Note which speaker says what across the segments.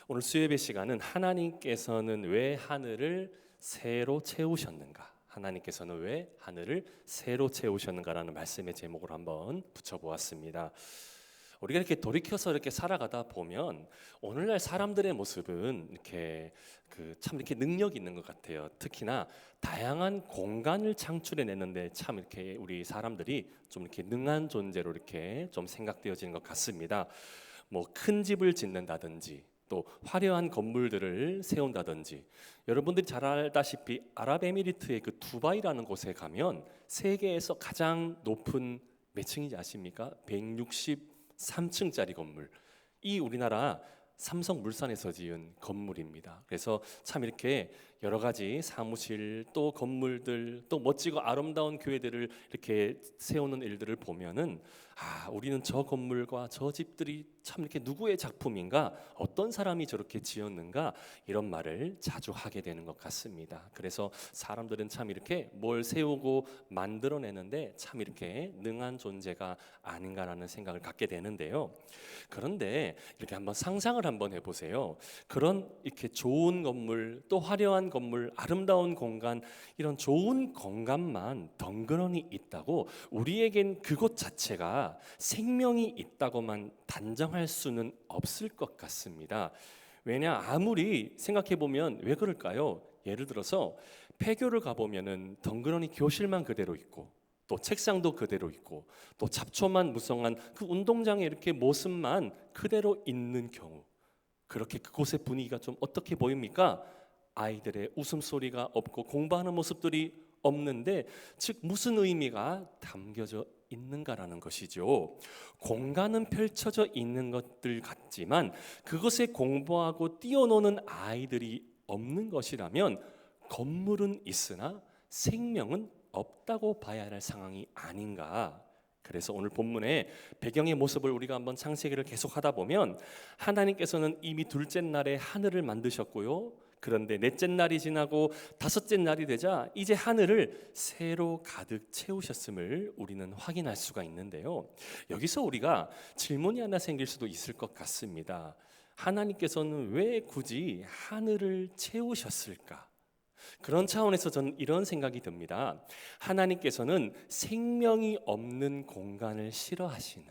Speaker 1: 오늘 수요예배 시간은 하나님께서는 왜 하늘을 새로 채우셨는가? 하나님께서는 왜 하늘을 새로 채우셨는가라는 말씀의 제목을 한번 붙여보았습니다. 우리가 이렇게 돌이켜서 이렇게 살아가다 보면 오늘날 사람들의 모습은 이렇게 참 이렇게 능력 있는 것 같아요. 특히나 다양한 공간을 창출해내는데 참 이렇게 우리 사람들이 좀 이렇게 능한 존재로 이렇게 좀 생각되어지는 것 같습니다. 뭐 큰 집을 짓는다든지 또 화려한 건물들을 세운다든지, 여러분들이 잘 알다시피 아랍에미리트의 그 두바이라는 곳에 가면 세계에서 가장 높은 몇 층인지 아십니까? 163층짜리 건물. 이 우리나라 삼성물산에서 지은 건물입니다. 그래서 참 이렇게 여러 가지 사무실 또 건물들 또 멋지고 아름다운 교회들을 이렇게 세우는 일들을 보면은 우리는 저 건물과 저 집들이 참 이렇게 누구의 작품인가, 어떤 사람이 저렇게 지었는가, 이런 말을 자주 하게 되는 것 같습니다. 그래서 사람들은 참 이렇게 뭘 세우고 만들어내는데 참 이렇게 능한 존재가 아닌가라는 생각을 갖게 되는데요. 그런데 이렇게 한번 상상을 한번 해보세요. 그런 이렇게 좋은 건물 또 화려한 건물, 아름다운 공간, 이런 좋은 공간만 덩그러니 있다고 우리에겐 그곳 자체가 생명이 있다고만 단정할 수는 없을 것 같습니다. 왜냐, 아무리 생각해 보면 왜 그럴까요? 예를 들어서 폐교를 가보면은 덩그러니 교실만 그대로 있고 또 책상도 그대로 있고 또 잡초만 무성한 그 운동장에 이렇게 모습만 그대로 있는 경우, 그렇게 그곳의 분위기가 좀 어떻게 보입니까? 아이들의 웃음소리가 없고 공부하는 모습들이 없는데, 즉 무슨 의미가 담겨져 있는가라는 것이죠. 공간은 펼쳐져 있는 것들 같지만 그것에 공부하고 뛰어노는 아이들이 없는 것이라면 건물은 있으나 생명은 없다고 봐야 할 상황이 아닌가. 그래서 오늘 본문의 배경의 모습을 우리가 한번 창세기를 계속하다 보면 하나님께서는 이미 둘째 날에 하늘을 만드셨고요. 그런데 넷째 날이 지나고 다섯째 날이 되자 이제 하늘을 새로 가득 채우셨음을 우리는 확인할 수가 있는데요. 여기서 우리가 질문이 하나 생길 수도 있을 것 같습니다. 하나님께서는 왜 굳이 하늘을 채우셨을까? 그런 차원에서 저는 이런 생각이 듭니다. 하나님께서는 생명이 없는 공간을 싫어하시는,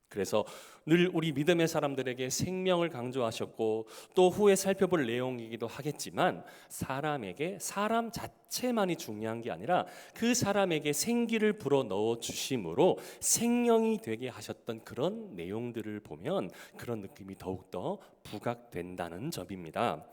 Speaker 1: 그래서 늘 우리 믿음의 사람들에게 생명을 강조하셨고 또 후에 살펴볼 내용이기도 하겠지만, 사람에게 사람 자체만이 중요한 게 아니라 그 사람에게 생기를 불어 넣어 주심으로 생명이 되게 하셨던 그런 내용들을 보면 그런 느낌이 더욱더 부각된다는 점입니다.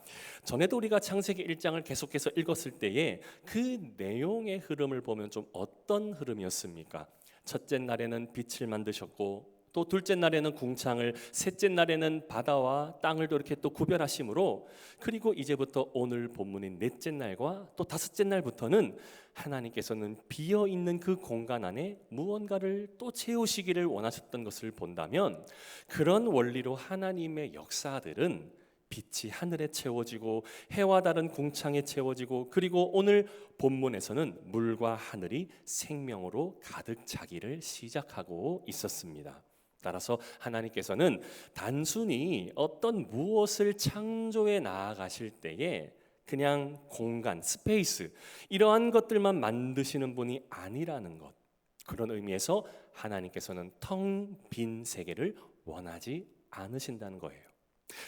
Speaker 1: 전에도 우리가 창세기 1장을 계속해서 읽었을 때에 그 내용의 흐름을 보면 좀 어떤 흐름이었습니까? 첫째 날에는 빛을 만드셨고 또 둘째 날에는 궁창을, 셋째 날에는 바다와 땅을 또 이렇게 또 구별하심으로, 그리고 이제부터 오늘 본문인 넷째 날과 또 다섯째 날부터는 하나님께서는 비어 있는 그 공간 안에 무언가를 또 채우시기를 원하셨던 것을 본다면, 그런 원리로 하나님의 역사들은 빛이 하늘에 채워지고 해와 달은 궁창에 채워지고, 그리고 오늘 본문에서는 물과 하늘이 생명으로 가득 차기를 시작하고 있었습니다. 따라서 하나님께서는 단순히 어떤 무엇을 창조해 나아가실 때에 그냥 공간, 스페이스, 이러한 것들만 만드시는 분이 아니라는 것, 그런 의미에서 하나님께서는 텅 빈 세계를 원하지 않으신다는 거예요.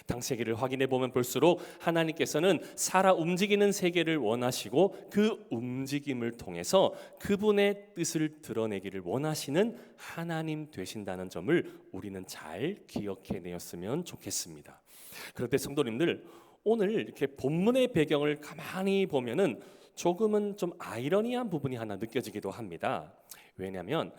Speaker 1: 창세기를 확인해 보면 볼수록 하나님께서는 살아 움직이는 세계를 원하시고 그 움직임을 통해서 그분의 뜻을 드러내기를 원하시는 하나님 되신다는 점을 우리는 잘 기억해 내었으면 좋겠습니다. 그런데 성도님들, 오늘 이렇게 본문의 배경을 가만히 보면은 조금은 좀 아이러니한 부분이 하나 느껴지기도 합니다. 왜냐하면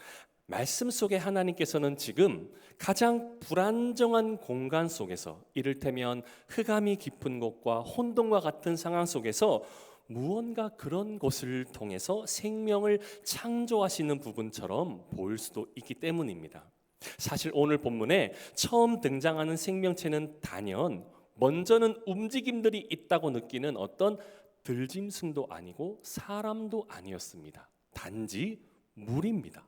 Speaker 1: 말씀 속에 하나님께서는 지금 가장 불안정한 공간 속에서, 이를테면 흑암이 깊은 곳과 혼돈과 같은 상황 속에서 무언가 그런 곳을 통해서 생명을 창조하시는 부분처럼 보일 수도 있기 때문입니다. 사실 오늘 본문에 처음 등장하는 생명체는 단연 먼저는 움직임들이 있다고 느끼는 어떤 들짐승도 아니고 사람도 아니었습니다. 단지 물입니다.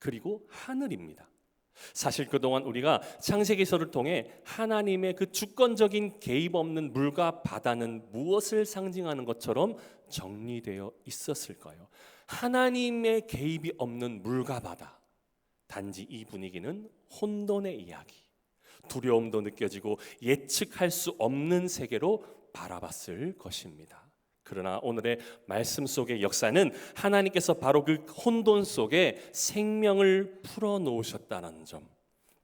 Speaker 1: 그리고 하늘입니다. 사실 그동안 우리가 창세기서를 통해 하나님의 그 주권적인 개입 없는 물과 바다는 무엇을 상징하는 것처럼 정리되어 있었을까요? 하나님의 개입이 없는 물과 바다. 단지 이 분위기는 혼돈의 이야기, 두려움도 느껴지고 예측할 수 없는 세계로 바라봤을 것입니다. 그러나 오늘의 말씀 속의 역사는 하나님께서 바로 그 혼돈 속에 생명을 풀어놓으셨다는 점.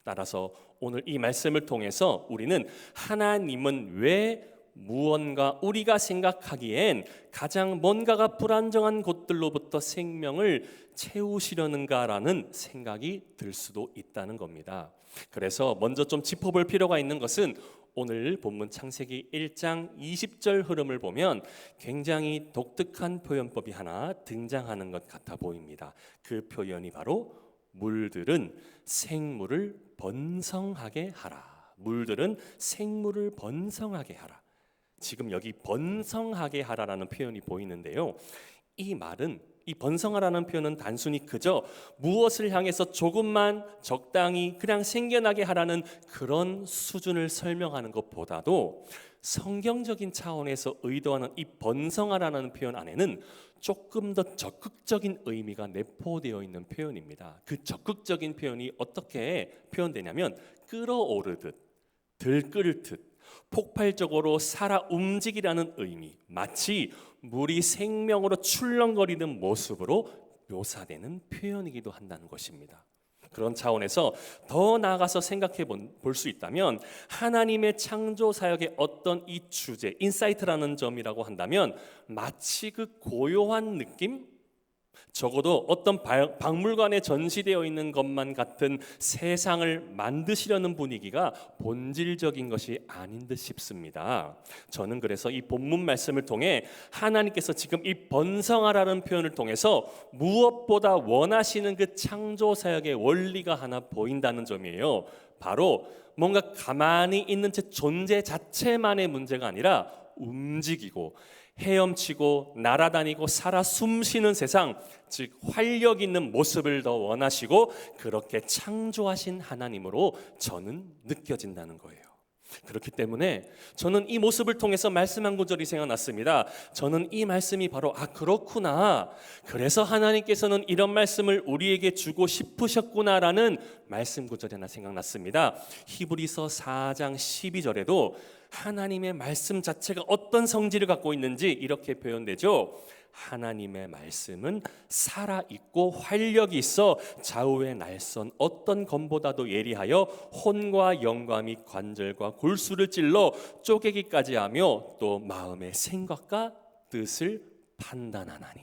Speaker 1: 따라서 오늘 이 말씀을 통해서 우리는 하나님은 왜 무언가 우리가 생각하기엔 가장 뭔가가 불안정한 곳들로부터 생명을 채우시려는가라는 생각이 들 수도 있다는 겁니다. 그래서 먼저 좀 짚어볼 필요가 있는 것은 오늘 본문 창세기 1장 20절 흐름을 보면 굉장히 독특한 표현법이 하나 등장하는 것 같아 보입니다. 그 표현이 바로 물들은 생물을 번성하게 하라. 물들은 생물을 번성하게 하라. 지금 여기 번성하게 하라라는 표현이 보이는데요. 이 말은 이 번성하라는 표현은 단순히 그저 무엇을 향해서 조금만 적당히 그냥 생겨나게 하라는 그런 수준을 설명하는 것보다도 성경적인 차원에서 의도하는 이 번성하라는 표현 안에는 조금 더 적극적인 의미가 내포되어 있는 표현입니다. 그 적극적인 표현이 어떻게 표현되냐면 끌어오르듯, 들끓듯, 폭발적으로 살아 움직이라는 의미, 마치 물이 생명으로 출렁거리는 모습으로 묘사되는 표현이기도 한다는 것입니다. 그런 차원에서 더 나아가서 생각해 볼 수 있다면 하나님의 창조 사역의 어떤 이 주제, 인사이트라는 점이라고 한다면 마치 그 고요한 느낌? 적어도 어떤 박물관에 전시되어 있는 것만 같은 세상을 만드시려는 분위기가 본질적인 것이 아닌 듯 싶습니다. 저는 그래서 이 본문 말씀을 통해 하나님께서 지금 이 번성하라는 표현을 통해서 무엇보다 원하시는 그 창조 사역의 원리가 하나 보인다는 점이에요. 바로 뭔가 가만히 있는 채 존재 자체만의 문제가 아니라 움직이고 헤엄치고 날아다니고 살아 숨쉬는 세상, 즉 활력 있는 모습을 더 원하시고 그렇게 창조하신 하나님으로 저는 느껴진다는 거예요. 그렇기 때문에 저는 이 모습을 통해서 말씀 한 구절이 생각났습니다. 저는 이 말씀이 바로 그렇구나, 그래서 하나님께서는 이런 말씀을 우리에게 주고 싶으셨구나라는 말씀 구절이 하나 생각났습니다. 히브리서 4장 12절에도 하나님의 말씀 자체가 어떤 성질을 갖고 있는지 이렇게 표현되죠. 하나님의 말씀은 살아있고 활력이 있어 좌우의 날선 어떤 검보다도 예리하여 혼과 영과 및 관절과 골수를 찔러 쪼개기까지 하며 또 마음의 생각과 뜻을 판단하나니.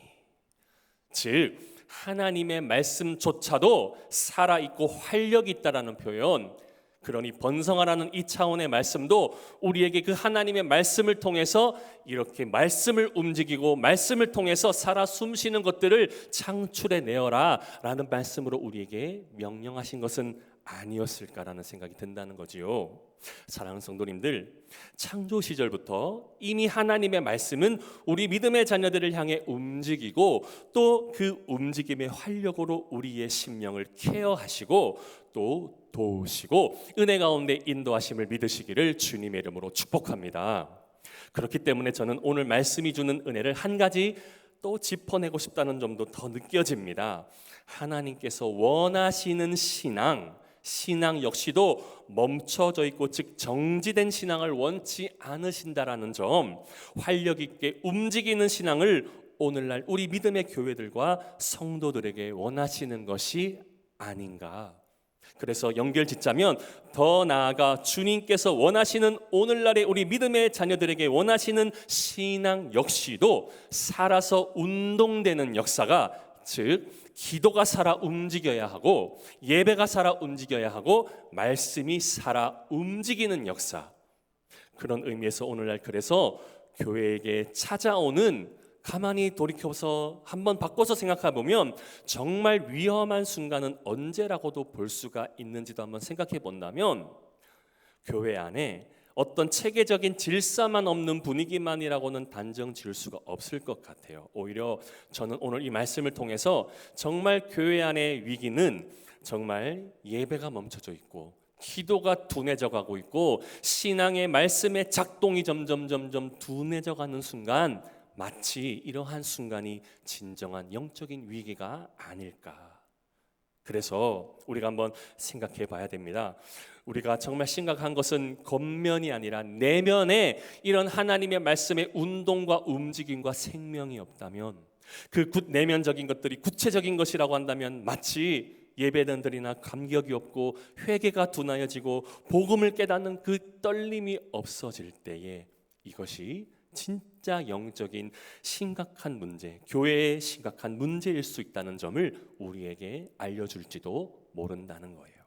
Speaker 1: 즉 하나님의 말씀조차도 살아있고 활력이 있다라는 표현, 그러니 번성하라는 이 차원의 말씀도 우리에게 그 하나님의 말씀을 통해서 이렇게 말씀을 움직이고 말씀을 통해서 살아 숨쉬는 것들을 창출해 내어라 라는 말씀으로 우리에게 명령하신 것은 아니었을까라는 생각이 든다는 거지요. 사랑하는 성도님들, 창조 시절부터 이미 하나님의 말씀은 우리 믿음의 자녀들을 향해 움직이고 또 그 움직임의 활력으로 우리의 심령을 케어하시고 또 도우시고 은혜 가운데 인도하심을 믿으시기를 주님의 이름으로 축복합니다. 그렇기 때문에 저는 오늘 말씀이 주는 은혜를 한 가지 또 짚어내고 싶다는 점도 더 느껴집니다. 하나님께서 원하시는 신앙 역시도 멈춰져 있고 즉 정지된 신앙을 원치 않으신다라는 점, 활력 있게 움직이는 신앙을 오늘날 우리 믿음의 교회들과 성도들에게 원하시는 것이 아닌가. 그래서 연결 짓자면 더 나아가 주님께서 원하시는 오늘날의 우리 믿음의 자녀들에게 원하시는 신앙 역시도 살아서 운동되는 역사가, 즉 기도가 살아 움직여야 하고 예배가 살아 움직여야 하고 말씀이 살아 움직이는 역사, 그런 의미에서 오늘날 그래서 교회에게 찾아오는, 가만히 돌이켜서 한번 바꿔서 생각해 보면 정말 위험한 순간은 언제라고도 볼 수가 있는지도 한번 생각해 본다면 교회 안에 어떤 체계적인 질서만 없는 분위기만이라고는 단정 지을 수가 없을 것 같아요. 오히려 저는 오늘 이 말씀을 통해서 정말 교회 안의 위기는 정말 예배가 멈춰져 있고 기도가 둔해져 가고 있고 신앙의 말씀의 작동이 점점 둔해져 가는 순간, 마치 이러한 순간이 진정한 영적인 위기가 아닐까. 그래서 우리가 한번 생각해 봐야 됩니다. 우리가 정말 심각한 것은 겉면이 아니라 내면에 이런 하나님의 말씀의 운동과 움직임과 생명이 없다면, 그 내면적인 것들이 구체적인 것이라고 한다면 마치 예배단들이나 감격이 없고 회개가 둔하여지고 복음을 깨닫는 그 떨림이 없어질 때에 이것이 진짜 영적인 심각한 문제, 교회의 심각한 문제일 수 있다는 점을 우리에게 알려줄지도 모른다는 거예요.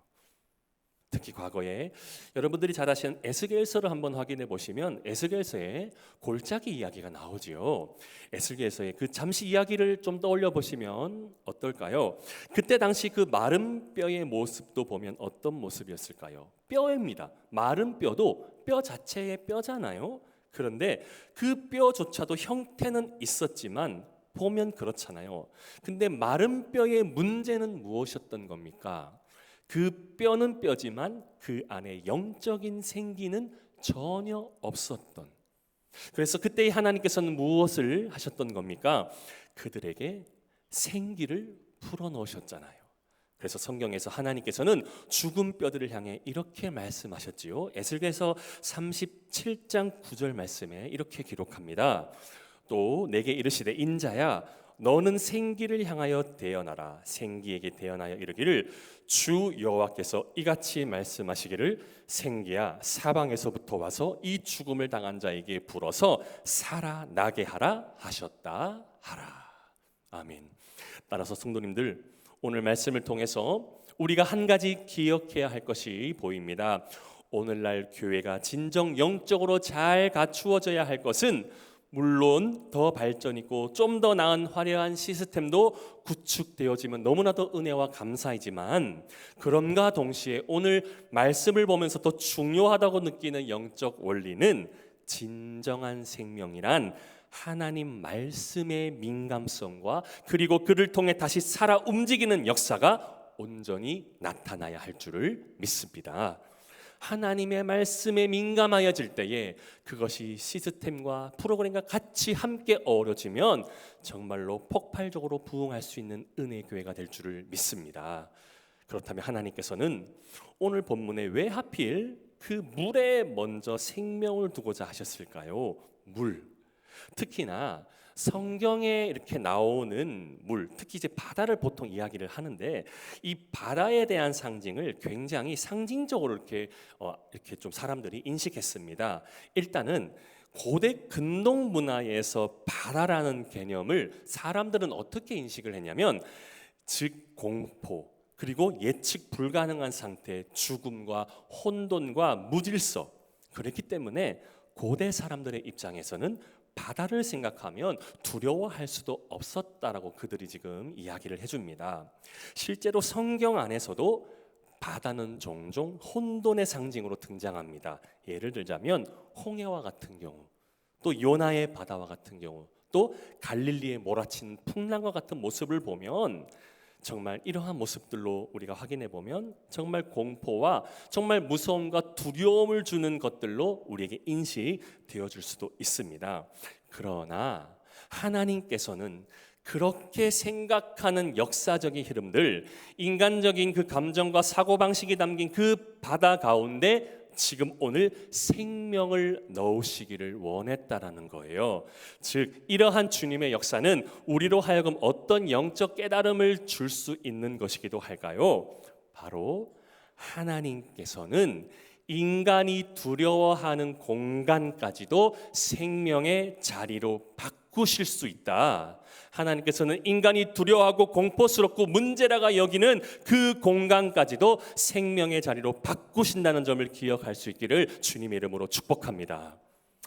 Speaker 1: 특히 과거에 여러분들이 잘 아시는 에스겔서를 한번 확인해 보시면 에스겔서에 골짜기 이야기가 나오지요. 에스겔서의 그 잠시 이야기를 좀 떠올려 보시면 어떨까요? 그때 당시 그 마른 뼈의 모습도 보면 어떤 모습이었을까요? 뼈입니다. 마른 뼈도 뼈 자체의 뼈잖아요. 그런데 그 뼈조차도 형태는 있었지만 보면 그렇잖아요. 근데 마른 뼈의 문제는 무엇이었던 겁니까? 그 뼈는 뼈지만 그 안에 영적인 생기는 전혀 없었던. 그래서 그때 하나님께서는 무엇을 하셨던 겁니까? 그들에게 생기를 풀어놓으셨잖아요. 그래서 성경에서 하나님께서는 죽은 뼈들을 향해 이렇게 말씀하셨지요. 에스겔서 37장 9절 말씀에 이렇게 기록합니다. 또 내게 이르시되 인자야 너는 생기를 향하여 대언하라. 생기에게 대언하여 이르기를 주 여호와께서 이같이 말씀하시기를 생기야 사방에서부터 와서 이 죽음을 당한 자에게 불어서 살아나게 하라 하셨다 하라. 아멘. 따라서 성도님들, 오늘 말씀을 통해서 우리가 한 가지 기억해야 할 것이 보입니다. 오늘날 교회가 진정 영적으로 잘 갖추어져야 할 것은 물론 더 발전 있고 좀 더 나은 화려한 시스템도 구축되어지면 너무나도 은혜와 감사이지만, 그럼과 동시에 오늘 말씀을 보면서 더 중요하다고 느끼는 영적 원리는 진정한 생명이란 하나님 말씀의 민감성과 그리고 그를 통해 다시 살아 움직이는 역사가 온전히 나타나야 할 줄을 믿습니다. 하나님의 말씀에 민감하여질 때에 그것이 시스템과 프로그램과 같이 함께 어우러지면 정말로 폭발적으로 부흥할 수 있는 은혜의 교회가 될 줄을 믿습니다. 그렇다면 하나님께서는 오늘 본문에 왜 하필 그 물에 먼저 생명을 두고자 하셨을까요? 물. 특히나 성경에 이렇게 나오는 물, 특히 이제 바다를 보통 이야기를 하는데 이 바다에 대한 상징을 굉장히 상징적으로 이렇게 좀 사람들이 인식했습니다. 일단은 고대 근동 문화에서 바다라는 개념을 사람들은 어떻게 인식을 했냐면, 즉 공포, 그리고 예측 불가능한 상태, 죽음과 혼돈과 무질서. 그렇기 때문에 고대 사람들의 입장에서는 바다를 생각하면 두려워할 수도 없었다라고 그들이 지금 이야기를 해줍니다. 실제로 성경 안에서도 바다는 종종 혼돈의 상징으로 등장합니다. 예를 들자면 홍해와 같은 경우, 또 요나의 바다와 같은 경우, 또 갈릴리에 몰아치는 풍랑과 같은 모습을 보면 정말 이러한 모습들로 우리가 확인해 보면 정말 공포와 정말 무서움과 두려움을 주는 것들로 우리에게 인식되어 줄 수도 있습니다. 그러나 하나님께서는 그렇게 생각하는 역사적인 흐름들, 인간적인 그 감정과 사고방식이 담긴 그 바다 가운데 지금 오늘 생명을 넣으시기를 원했다라는 거예요. 즉 이러한 주님의 역사는 우리로 하여금 어떤 영적 깨달음을 줄 수 있는 것이기도 할까요? 바로 하나님께서는 인간이 두려워하는 공간까지도 생명의 자리로 바꾸실 수 있다. 하나님께서는 인간이 두려워하고 공포스럽고 문제라가 여기는 그 공간까지도 생명의 자리로 바꾸신다는 점을 기억할 수 있기를 주님의 이름으로 축복합니다.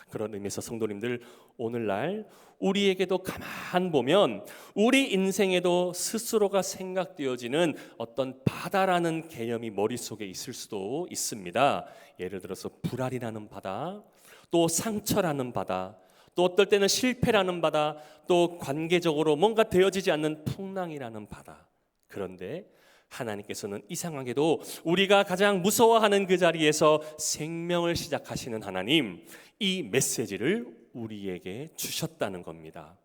Speaker 1: 그런 의미에서 성도님들, 오늘날 우리에게도 가만 보면 우리 인생에도 스스로가 생각되어지는 어떤 바다라는 개념이 머릿속에 있을 수도 있습니다. 예를 들어서 불알이라는 바다, 또 상처라는 바다, 또 어떨 때는 실패라는 바다, 또 관계적으로 뭔가 되어지지 않는 풍랑이라는 바다. 그런데 하나님께서는 이상하게도 우리가 가장 무서워하는 그 자리에서 생명을 시작하시는 하나님, 이 메시지를 우리에게 주셨다는 겁니다.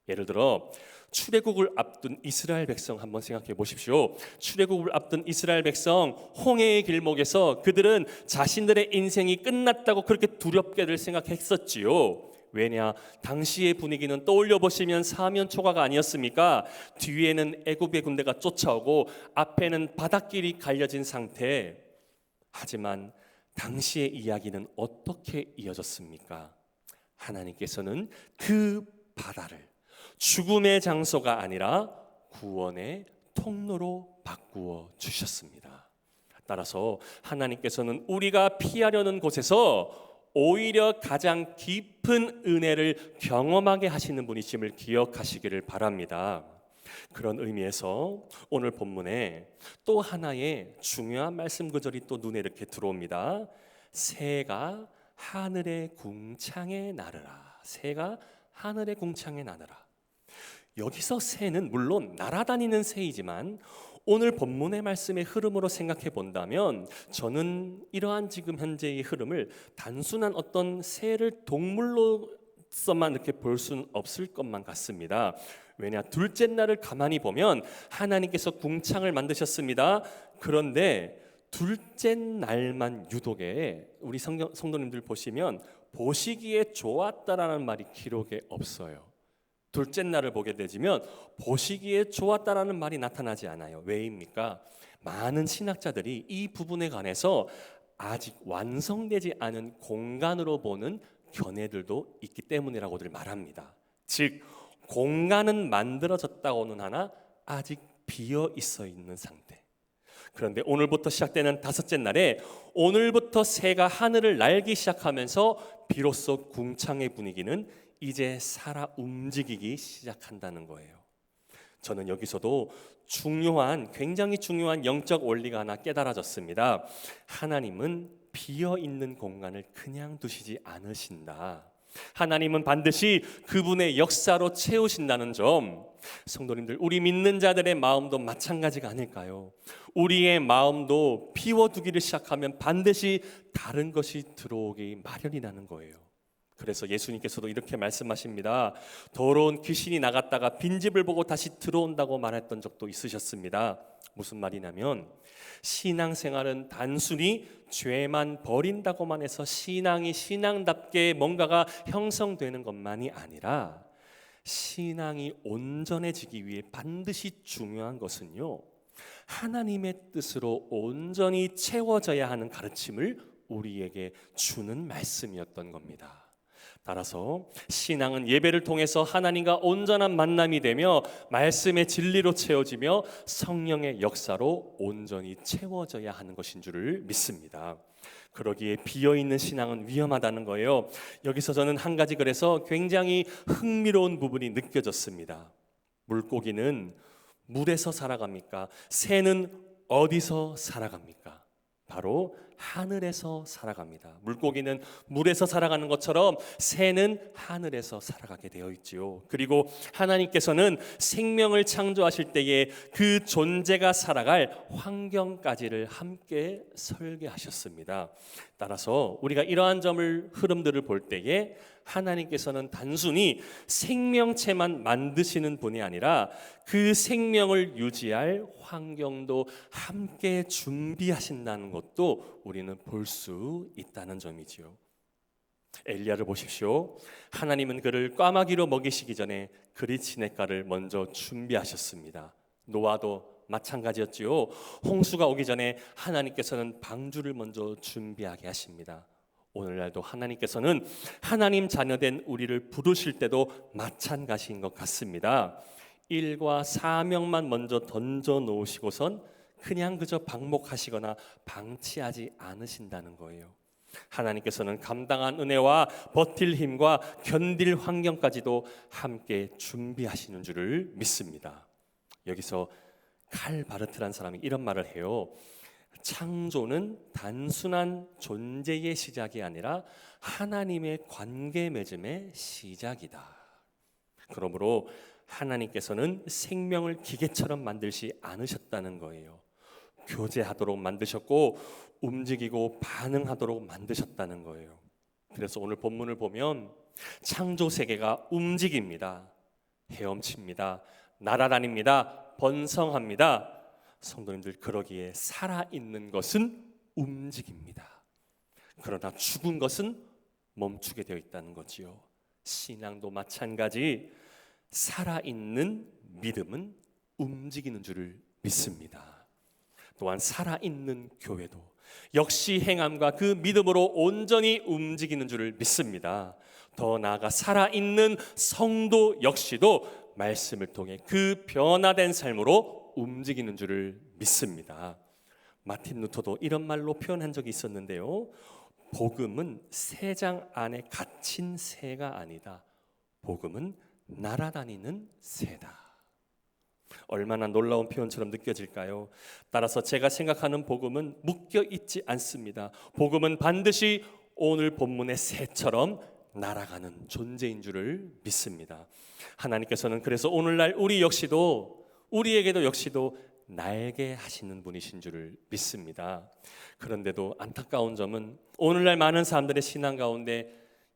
Speaker 1: 예를 들어 출애굽을 앞둔 이스라엘 백성 한번 생각해 보십시오. 출애굽을 앞둔 이스라엘 백성, 홍해의 길목에서 그들은 자신들의 인생이 끝났다고 그렇게 두렵게들 생각했었지요. 왜냐, 당시의 분위기는 떠올려 보시면 사면 초가가 아니었습니까? 뒤에는 애굽의 군대가 쫓아오고 앞에는 바닷길이 갈려진 상태. 하지만 당시의 이야기는 어떻게 이어졌습니까? 하나님께서는 그 바다를 죽음의 장소가 아니라 구원의 통로로 바꾸어 주셨습니다. 따라서 하나님께서는 우리가 피하려는 곳에서 오히려 가장 깊은 은혜를 경험하게 하시는 분이심을 기억하시기를 바랍니다. 그런 의미에서 오늘 본문에 또 하나의 중요한 말씀 구절이 또 눈에 이렇게 들어옵니다. 새가 하늘의 궁창에 나르라. 새가 하늘의 궁창에 나르라. 여기서 새는 물론 날아다니는 새이지만 오늘 본문의 말씀의 흐름으로 생각해 본다면 저는 이러한 지금 현재의 흐름을 단순한 어떤 새를 동물로서만 이렇게 볼 수는 없을 것만 같습니다. 왜냐, 둘째 날을 가만히 보면 하나님께서 궁창을 만드셨습니다. 그런데 둘째 날만 유독에 우리 성도님들 보시면 보시기에 좋았다라는 말이 기록에 없어요. 둘째 날을 보게 되면 보시기에 좋았다라는 말이 나타나지 않아요. 왜입니까? 많은 신학자들이 이 부분에 관해서 아직 완성되지 않은 공간으로 보는 견해들도 있기 때문이라고들 말합니다. 즉 공간은 만들어졌다고는 하나 아직 비어 있어 있는 상태. 그런데 오늘부터 시작되는 다섯째 날에 오늘부터 새가 하늘을 날기 시작하면서 비로소 궁창의 분위기는 이제 살아 움직이기 시작한다는 거예요. 저는 여기서도 굉장히 중요한 영적 원리가 하나 깨달아졌습니다. 하나님은 비어 있는 공간을 그냥 두시지 않으신다. 하나님은 반드시 그분의 역사로 채우신다는 점, 성도님들, 우리 믿는 자들의 마음도 마찬가지가 아닐까요? 우리의 마음도 비워두기를 시작하면 반드시 다른 것이 들어오기 마련이라는 거예요. 그래서 예수님께서도 이렇게 말씀하십니다. 더러운 귀신이 나갔다가 빈집을 보고 다시 들어온다고 말했던 적도 있으셨습니다. 무슨 말이냐면 신앙생활은 단순히 죄만 버린다고만 해서 신앙이 신앙답게 뭔가가 형성되는 것만이 아니라 신앙이 온전해지기 위해 반드시 중요한 것은요, 하나님의 뜻으로 온전히 채워져야 하는 가르침을 우리에게 주는 말씀이었던 겁니다. 따라서 신앙은 예배를 통해서 하나님과 온전한 만남이 되며 말씀의 진리로 채워지며 성령의 역사로 온전히 채워져야 하는 것인 줄을 믿습니다. 그러기에 비어있는 신앙은 위험하다는 거예요. 여기서 저는 한 가지 그래서 굉장히 흥미로운 부분이 느껴졌습니다. 물고기는 물에서 살아갑니까? 새는 어디서 살아갑니까? 바로 하늘에서 살아갑니다. 물고기는 물에서 살아가는 것처럼 새는 하늘에서 살아가게 되어 있지요. 그리고 하나님께서는 생명을 창조하실 때에 그 존재가 살아갈 환경까지를 함께 설계하셨습니다. 따라서 우리가 이러한 흐름들을 볼 때에 하나님께서는 단순히 생명체만 만드시는 분이 아니라 그 생명을 유지할 환경도 함께 준비하신다는 것도 우리는 볼 수 있다는 점이지요. 엘리야를 보십시오. 하나님은 그를 꽈마귀로 먹이시기 전에 그릿시냇가를 먼저 준비하셨습니다. 노아도 마찬가지였지요. 홍수가 오기 전에 하나님께서는 방주를 먼저 준비하게 하십니다. 오늘날도 하나님께서는 하나님 자녀된 우리를 부르실 때도 마찬가지인 것 같습니다. 일과 사명만 먼저 던져 놓으시고선 그냥 그저 방목하시거나 방치하지 않으신다는 거예요. 하나님께서는 감당한 은혜와 버틸 힘과 견딜 환경까지도 함께 준비하시는 줄을 믿습니다. 여기서 칼 바르트라는 사람이 이런 말을 해요. 창조는 단순한 존재의 시작이 아니라 하나님의 관계 맺음의 시작이다. 그러므로 하나님께서는 생명을 기계처럼 만들지 않으셨다는 거예요. 교제하도록 만드셨고 움직이고 반응하도록 만드셨다는 거예요. 그래서 오늘 본문을 보면 창조 세계가 움직입니다. 헤엄칩니다. 날아다닙니다. 번성합니다. 성도님들, 그러기에 살아있는 것은 움직입니다. 그러나 죽은 것은 멈추게 되어 있다는 거지요. 신앙도 마찬가지, 살아있는 믿음은 움직이는 줄을 믿습니다. 또한 살아있는 교회도 역시 행함과 그 믿음으로 온전히 움직이는 줄을 믿습니다. 더 나아가 살아있는 성도 역시도 말씀을 통해 그 변화된 삶으로 움직이는 줄을 믿습니다. 마틴 루터도 이런 말로 표현한 적이 있었는데요. 복음은 새장 안에 갇힌 새가 아니다. 복음은 날아다니는 새다. 얼마나 놀라운 표현처럼 느껴질까요? 따라서 제가 생각하는 복음은 묶여 있지 않습니다. 복음은 반드시 오늘 본문의 새처럼 날아가는 존재인 줄을 믿습니다. 하나님께서는 그래서 오늘날 우리에게도 역시도 날게 하시는 분이신 줄을 믿습니다. 그런데도 안타까운 점은 오늘날 많은 사람들의 신앙 가운데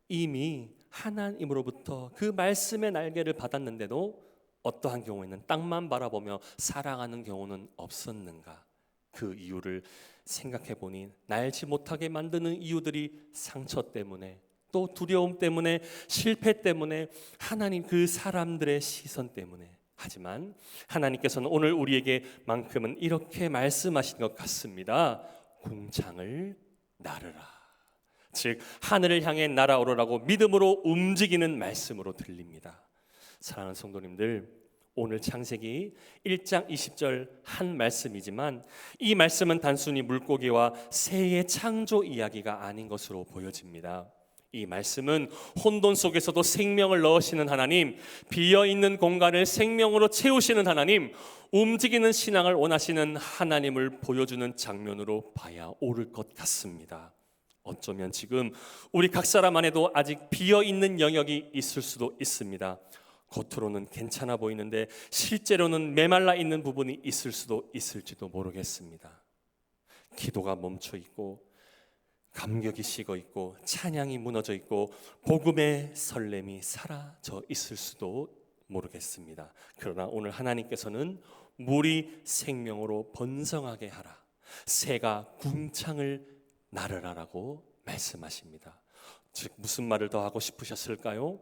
Speaker 1: 이미 하나님으로부터 그 말씀의 날개를 받았는데도 어떠한 경우에는 땅만 바라보며 살아가는 경우는 없었는가? 그 이유를 생각해 보니 날지 못하게 만드는 이유들이 상처 때문에, 또 두려움 때문에, 실패 때문에, 하나님 그 사람들의 시선 때문에. 하지만 하나님께서는 오늘 우리에게만큼은 이렇게 말씀하신 것 같습니다. 궁창을 나르라. 즉 하늘을 향해 날아오르라고 믿음으로 움직이는 말씀으로 들립니다. 사랑하는 성도님들, 오늘 창세기 1장 20절 한 말씀이지만 이 말씀은 단순히 물고기와 새의 창조 이야기가 아닌 것으로 보여집니다. 이 말씀은 혼돈 속에서도 생명을 넣으시는 하나님, 비어있는 공간을 생명으로 채우시는 하나님, 움직이는 신앙을 원하시는 하나님을 보여주는 장면으로 봐야 옳을 것 같습니다. 어쩌면 지금 우리 각 사람 안에도 아직 비어있는 영역이 있을 수도 있습니다. 겉으로는 괜찮아 보이는데 실제로는 메말라 있는 부분이 있을 수도 있을지도 모르겠습니다. 기도가 멈춰 있고 감격이 식어 있고 찬양이 무너져 있고 복음의 설렘이 사라져 있을 수도 모르겠습니다. 그러나 오늘 하나님께서는 물이 생명으로 번성하게 하라, 새가 궁창을 나르라라고 말씀하십니다. 즉 무슨 말을 더 하고 싶으셨을까요?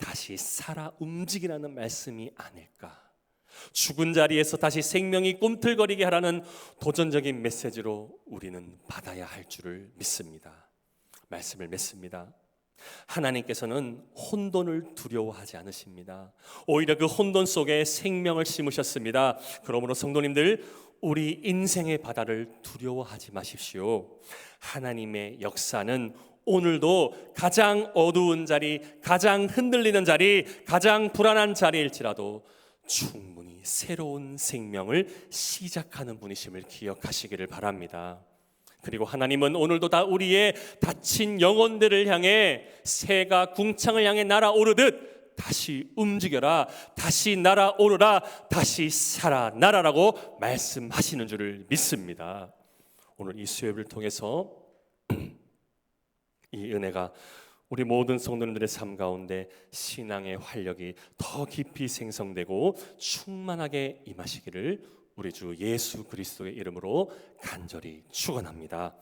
Speaker 1: 다시 살아 움직이라는 말씀이 아닐까. 죽은 자리에서 다시 생명이 꿈틀거리게 하라는 도전적인 메시지로 우리는 받아야 할 줄을 믿습니다. 말씀을 맺습니다. 하나님께서는 혼돈을 두려워하지 않으십니다. 오히려 그 혼돈 속에 생명을 심으셨습니다. 그러므로 성도님들, 우리 인생의 바다를 두려워하지 마십시오. 하나님의 역사는 오늘도 가장 어두운 자리, 가장 흔들리는 자리, 가장 불안한 자리일지라도 충분히 새로운 생명을 시작하는 분이심을 기억하시기를 바랍니다. 그리고 하나님은 오늘도 다 우리의 다친 영혼들을 향해 새가 궁창을 향해 날아오르듯 다시 움직여라, 다시 날아오르라, 다시 살아나라라고 말씀하시는 줄을 믿습니다. 오늘 이 수요일을 통해서 이 은혜가 우리 모든 성도님들의 삶 가운데 신앙의 활력이 더 깊이 생성되고 충만하게 임하시기를 우리 주 예수 그리스도의 이름으로 간절히 축원합니다.